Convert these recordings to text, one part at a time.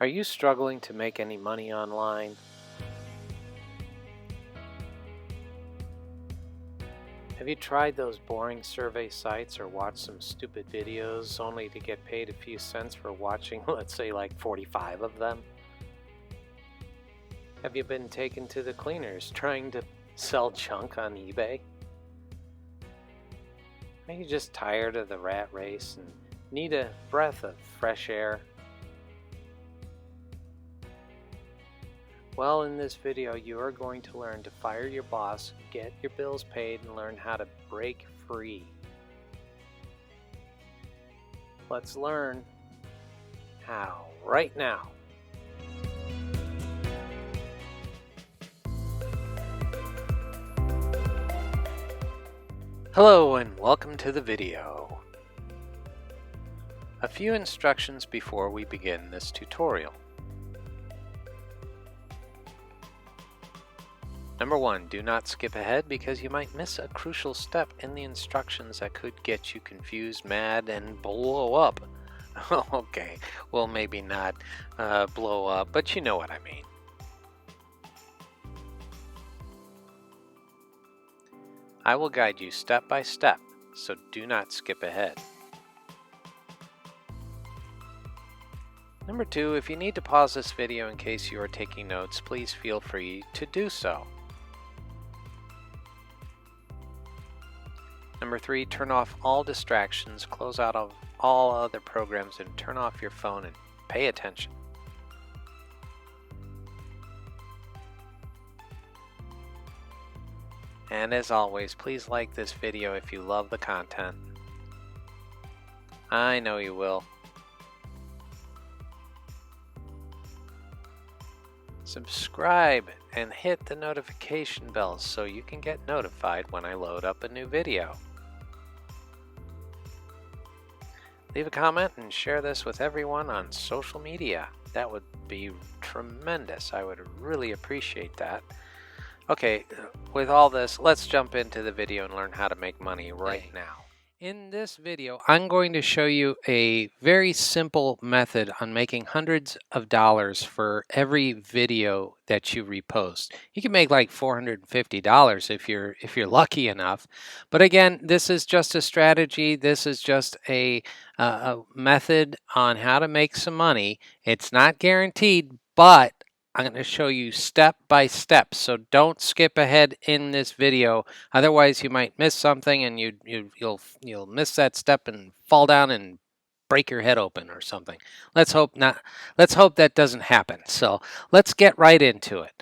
Are you struggling to make any money online? Have you tried those boring survey sites or watched some stupid videos only to get paid a few cents for watching, let's say, like 45 of them? Have you been taken to the cleaners trying to sell junk on eBay? Are you just tired of the rat race and need a breath of fresh air? Well, in this video, you are going to learn to fire your boss, get your bills paid, and learn how to break free. Let's learn how right now. Hello and welcome to the video. A few instructions before we begin this tutorial. Number 1, do not skip ahead because you might miss a crucial step in the instructions that could get you confused, mad, and blow up. Okay, well maybe not blow up, but you know what I mean. I will guide you step by step, so do not skip ahead. Number 2, if you need to pause this video in case you are taking notes, please feel free to do so. Number 3, turn off all distractions, close out of all other programs, and turn off your phone and pay attention. And as always, please like this video if you love the content. I know you will. Subscribe and hit the notification bell so you can get notified when I load up a new video. Leave a comment and share this with everyone on social media. That would be tremendous. I would really appreciate that. Okay, with all this, let's jump into the video and learn how to make money right now. In this video, I'm going to show you a very simple method on making hundreds of dollars for every video that you repost. You can make like $450 if you're lucky enough. But again, this is just a strategy. This is just a method on how to make some money. It's not guaranteed, but I'm going to show you step by step, so don't skip ahead in this video. Otherwise, you might miss something, and you'll miss that step and fall down and break your head open or something. Let's hope not. Let's hope that doesn't happen. So let's get right into it.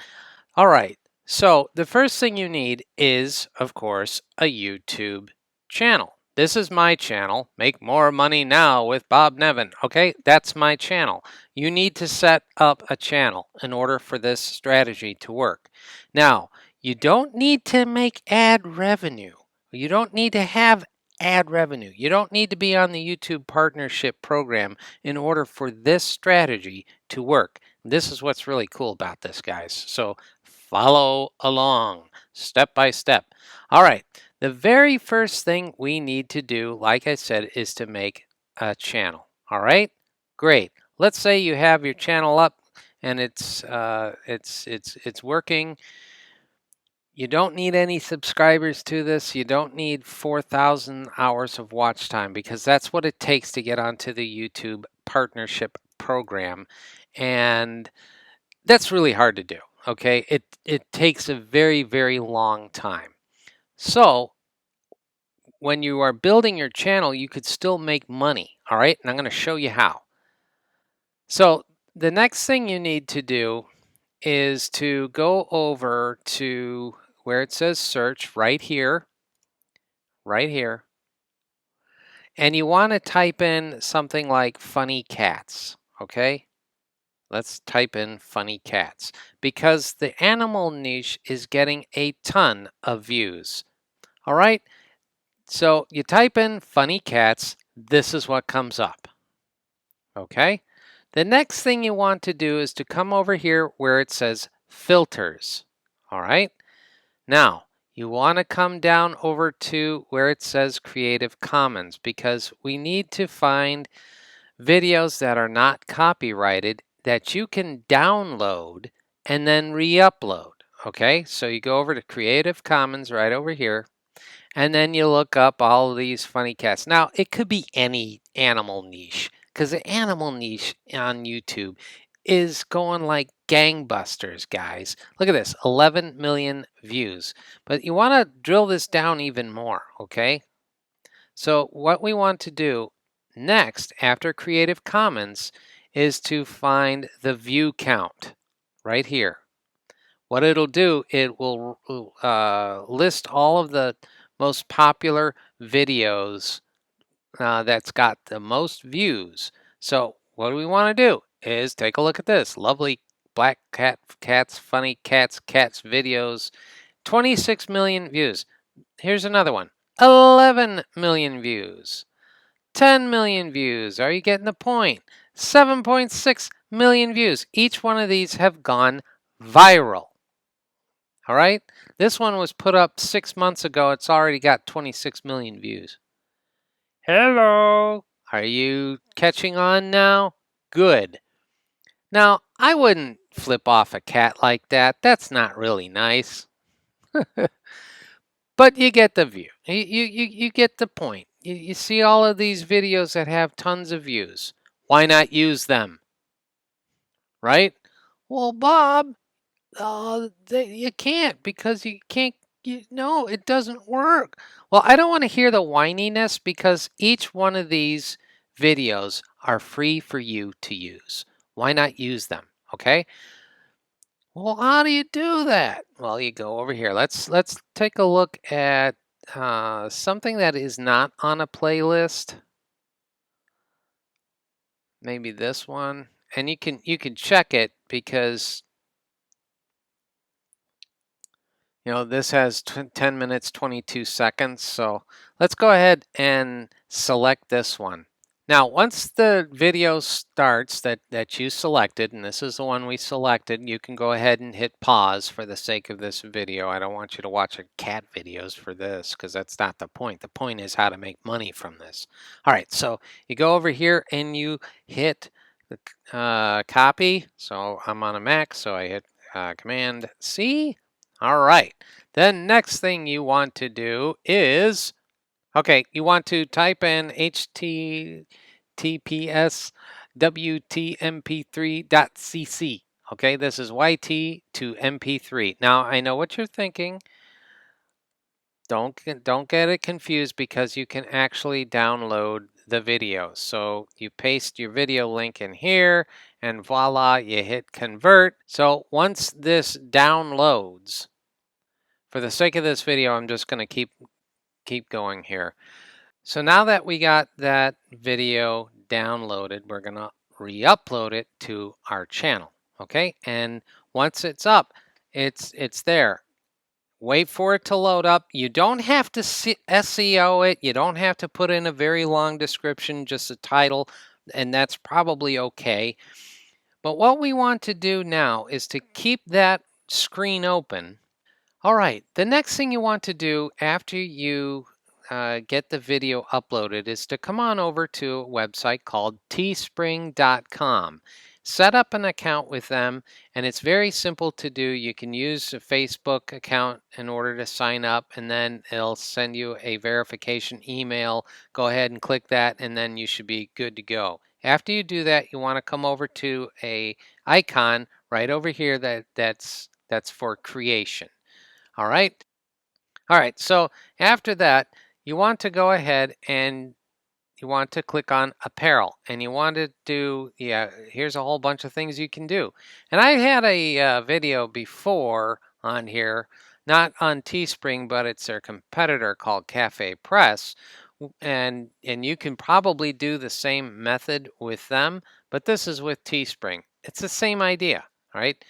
All right. So the first thing you need is, of course, a YouTube channel. This is my channel, Make More Money Now with Bob Nevin. Okay, that's my channel. You need to set up a channel in order for this strategy to work. Now, you don't need to make ad revenue. You don't need to have ad revenue. You don't need to be on the YouTube partnership program in order for this strategy to work. This is what's really cool about this, guys. So follow along step by step. All right. The very first thing we need to do, like I said, is to make a channel. All right? Great. Let's say you have your channel up and it's working. You don't need any subscribers to this. You don't need 4,000 hours of watch time because that's what it takes to get onto the YouTube partnership program. And that's really hard to do, okay? It takes a very, very long time. So when you are building your channel, you could still make money, all right? And I'm going to show you how. So the next thing you need to do is to go over to where it says search right here, and you want to type in something like funny cats, okay? Let's type in funny cats because the animal niche is getting a ton of views. All right, so you type in funny cats, this is what comes up. Okay, the next thing you want to do is to come over here where it says filters. All right, now you want to come down over to where it says Creative Commons because we need to find videos that are not copyrighted that you can download and then re-upload. Okay, so you go over to Creative Commons right over here, and then you look up all of these funny cats. Now, it could be any animal niche, because the animal niche on YouTube is going like gangbusters, guys. Look at this, 11 million views. But you want to drill this down even more, okay? So what we want to do next, after Creative Commons, is to find the view count right here. What it'll do, it will list all of the most popular videos that's got the most views. So what we want to do is take a look at this. Lovely black cats, funny cats videos. 26 million views. Here's another one. 11 million views. 10 million views. Are you getting the point? 7.6 million views. Each one of these have gone viral. All right? This one was put up 6 months ago. It's already got 26 million views. Hello. Are you catching on now? Good. Now, I wouldn't flip off a cat like that. That's not really nice. But you get the view. You get the point. You see all of these videos that have tons of views. Why not use them? Right? Well, Bob, you can't because you can't. No, it doesn't work. Well, I don't want to hear the whininess because each one of these videos are free for you to use. Why not use them? Okay. Well, how do you do that? Well, you go over here. Let's take a look at something that is not on a playlist. Maybe this one, and you can check it because this has 10 minutes 22 seconds. So let's go ahead and select this one. Now, once the video starts that you selected, and this is the one we selected, you can go ahead and hit pause for the sake of this video. I don't want you to watch cat videos for this because that's not the point. The point is how to make money from this. All right, so you go over here and you hit the copy. So I'm on a Mac, so I hit Command C. All right, the next thing you want to do is you want to type in https wtmp3.cc. Okay, this is YT to MP3. Now, I know what you're thinking. Don't get it confused because you can actually download the video. So you paste your video link in here and voila, you hit convert. So once this downloads, for the sake of this video, I'm just going to keep going here. So now that we got that video downloaded, we're going to re-upload it to our channel, okay? And once it's up, it's there. Wait for it to load up. You don't have to SEO it. You don't have to put in a very long description, just a title, and that's probably okay. But what we want to do now is to keep that screen open. All right, the next thing you want to do after you get the video uploaded is to come on over to a website called teespring.com. Set up an account with them, and it's very simple to do. You can use a Facebook account in order to sign up, and then it'll send you a verification email. Go ahead and click that, and then you should be good to go. After you do that, you want to come over to a icon right over here that's for creation. All right. All right. So after that, you want to go ahead and you want to click on apparel, and you want to do, here's a whole bunch of things you can do. And I had a video before on here, not on Teespring, but it's their competitor called Cafe Press. And you can probably do the same method with them, but this is with Teespring. It's the same idea, all right?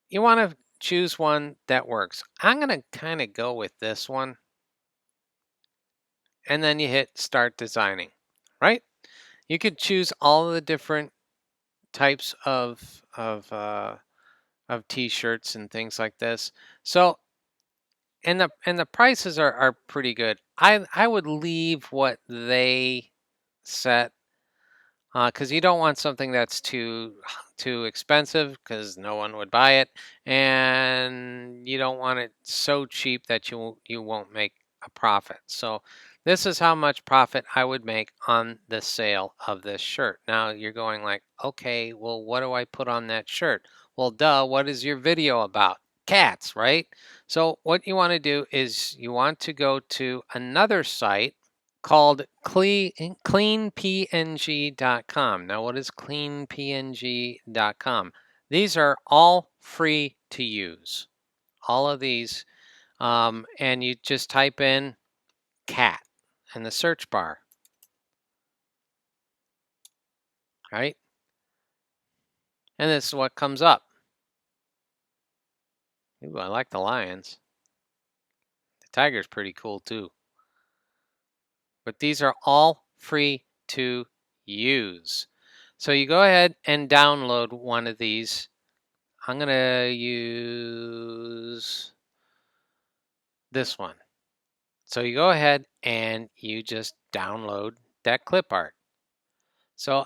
You want to choose one that works. I'm going to kind of go with this one. And then you hit start designing, right? You could choose all of the different types of t-shirts and things like this. So and the prices are pretty good. I would leave what they set because you don't want something that's too expensive because no one would buy it, and you don't want it so cheap that you won't make a profit. So this is how much profit I would make on the sale of this shirt. Now you're going like, okay, well, what do I put on that shirt? Well, duh, what is your video about? Cats, right? So what you want to do is you want to go to another site called cleanpng.com. Now, what is cleanpng.com? These are all free to use. All of these. And you just type in cat in the search bar, right? And this is what comes up. Ooh, I like the lions. The tiger's pretty cool too. But these are all free to use. So you go ahead and download one of these. I'm going to use this one. So you go ahead and you just download that clip art. So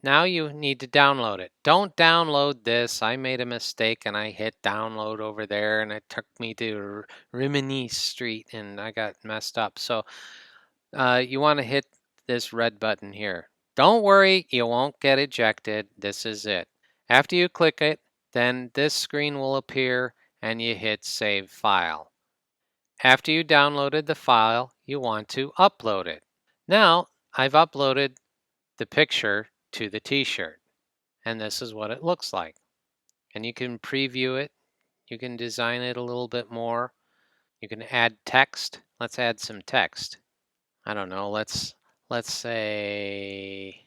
now you need to download it. Don't download this. I made a mistake and I hit download over there and it took me to Rimini Street and I got messed up. So you want to hit this red button here. Don't worry, you won't get ejected. This is it. After you click it, then this screen will appear and you hit Save File. After you downloaded the file, you want to upload it. Now, I've uploaded the picture to the t-shirt, and this is what it looks like. And you can preview it. You can design it a little bit more. You can add text. Let's add some text. I don't know, let's say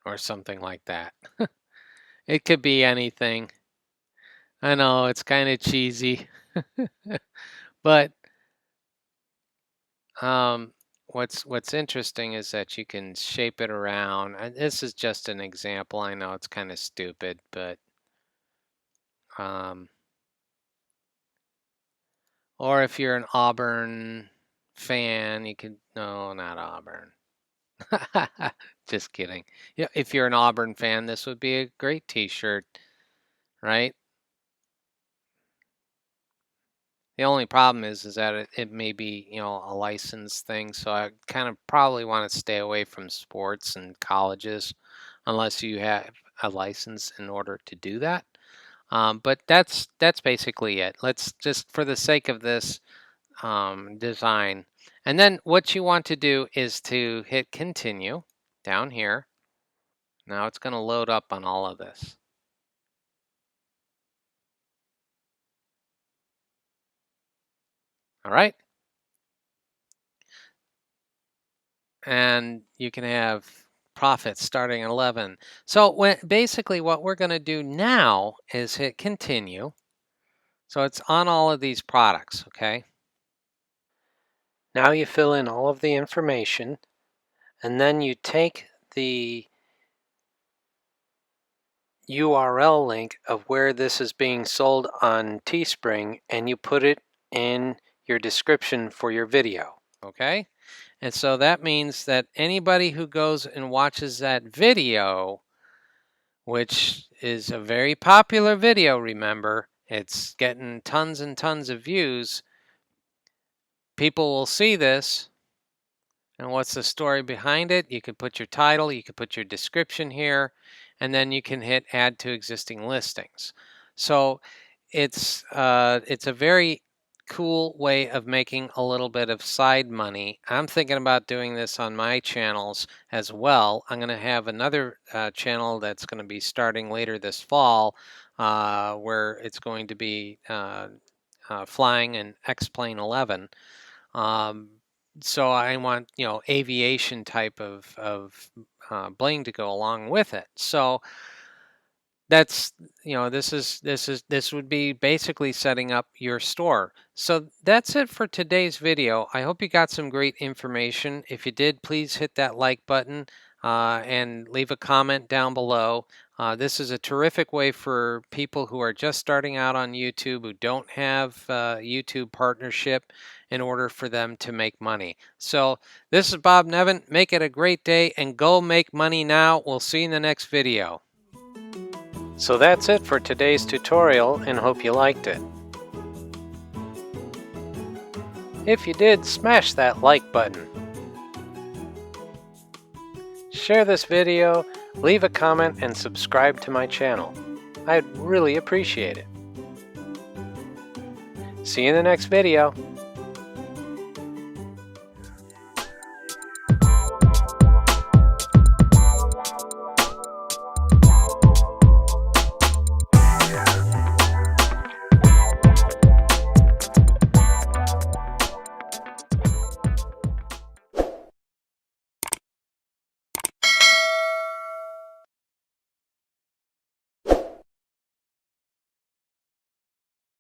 or something like that. It could be anything. I know it's kind of cheesy, but what's interesting is that you can shape it around. And this is just an example. I know it's kind of stupid, but um, or if you're an Auburn fan, you could no, not Auburn. Just kidding. Yeah, if you're an Auburn fan, this would be a great T-shirt, right? The only problem is that it may be, a license thing. So I kind of probably want to stay away from sports and colleges unless you have a license in order to do that. But that's basically it. Let's just, for the sake of this design, and then what you want to do is to hit continue down here. Now it's going to load up on all of this. All right. And you can have profits starting at 11. So basically what we're going to do now is hit continue. So it's on all of these products, okay? Now you fill in all of the information, and then you take the URL link of where this is being sold on Teespring, and you put it in your description for your video, okay? And so that means that anybody who goes and watches that video, which is a very popular video, remember, it's getting tons and tons of views, people will see this. And what's the story behind it? You can put your title, you can put your description here, and then you can hit add to existing listings. So it's a very cool way of making a little bit of side money. I'm thinking about doing this on my channels as well. I'm going to have another channel that's going to be starting later this fall where it's going to be flying an X-Plane 11. So I want, aviation type of bling to go along with it. So that's, this would be basically setting up your store. So that's it for today's video. I hope you got some great information. If you did, please hit that like button and leave a comment down below. This is a terrific way for people who are just starting out on YouTube, who don't have YouTube partnership, in order for them to make money. So this is Bob Nevin. Make it a great day and go make money now. We'll see you in the next video. So that's it for today's tutorial, and hope you liked it. If you did, smash that like button. Share this video, leave a comment, and subscribe to my channel. I'd really appreciate it. See you in the next video.